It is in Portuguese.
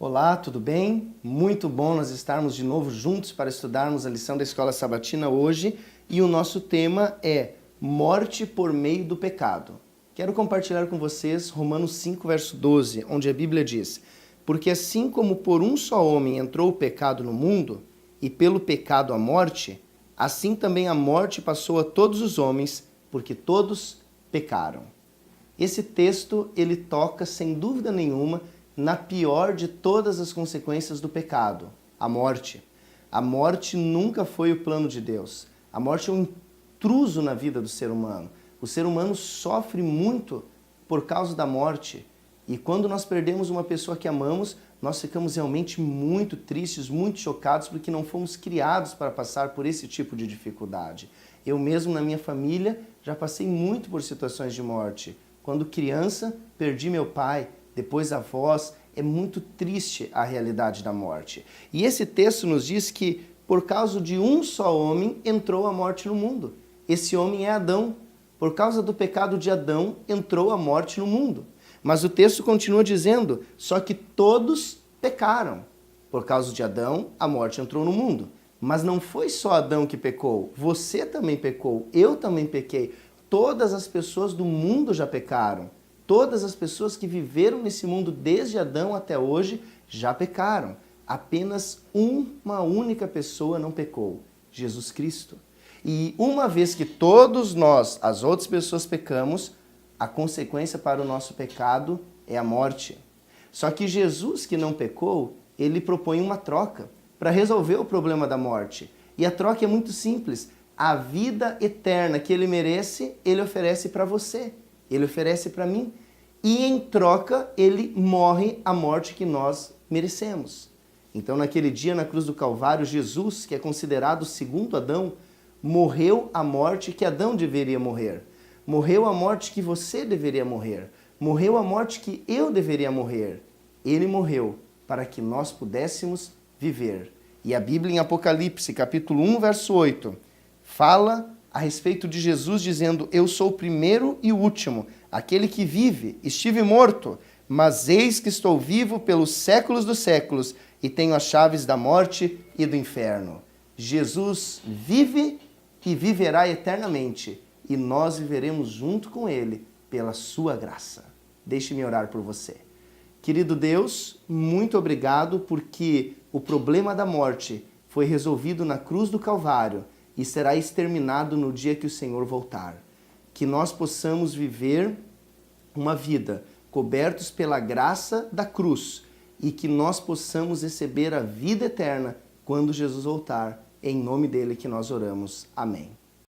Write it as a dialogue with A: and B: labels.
A: Olá, tudo bem? Muito bom nós estarmos de novo juntos para estudarmos a lição da Escola Sabatina hoje e o nosso tema é morte por meio do pecado. Quero compartilhar com vocês Romanos 5, verso 12, onde a Bíblia diz: porque assim como por um só homem entrou o pecado no mundo, e pelo pecado a morte, assim também a morte passou a todos os homens, porque todos pecaram. Esse texto, ele toca, sem dúvida nenhuma, na pior de todas as consequências do pecado, a morte. A morte nunca foi o plano de Deus. A morte é um intruso na vida do ser humano. O ser humano sofre muito por causa da morte. E quando nós perdemos uma pessoa que amamos, nós ficamos realmente muito tristes, muito chocados, porque não fomos criados para passar por esse tipo de dificuldade. Eu mesmo, na minha família, já passei muito por situações de morte. Quando criança, perdi meu pai, depois avós. É muito triste a realidade da morte. E esse texto nos diz que por causa de um só homem entrou a morte no mundo. Esse homem é Adão. Por causa do pecado de Adão entrou a morte no mundo. Mas o texto continua dizendo, só que todos pecaram. Por causa de Adão, a morte entrou no mundo. Mas não foi só Adão que pecou, você também pecou, eu também pequei. Todas as pessoas do mundo já pecaram. Todas as pessoas que viveram nesse mundo desde Adão até hoje já pecaram. Apenas uma única pessoa não pecou, Jesus Cristo. E uma vez que todos nós, as outras pessoas, pecamos, a consequência para o nosso pecado é a morte. Só que Jesus, que não pecou, ele propõe uma troca para resolver o problema da morte. E a troca é muito simples. A vida eterna que ele merece, ele oferece para você. Ele oferece para mim. E em troca, ele morre a morte que nós merecemos. Então, naquele dia, na cruz do Calvário, Jesus, que é considerado o segundo Adão, morreu a morte que Adão deveria morrer. Morreu a morte que você deveria morrer. Morreu a morte que eu deveria morrer. Ele morreu para que nós pudéssemos viver. E a Bíblia, em Apocalipse, capítulo 1, verso 8, fala a respeito de Jesus dizendo: eu sou o primeiro e o último, aquele que vive. Estive morto, mas eis que estou vivo pelos séculos dos séculos e tenho as chaves da morte e do inferno. Jesus vive e viverá eternamente e nós viveremos junto com ele pela sua graça. Deixe-me orar por você. Querido Deus, muito obrigado porque o problema da morte foi resolvido na cruz do Calvário e será exterminado no dia que o Senhor voltar. Que nós possamos viver uma vida cobertos pela graça da cruz e que nós possamos receber a vida eterna quando Jesus voltar. Em nome dele que nós oramos. Amém.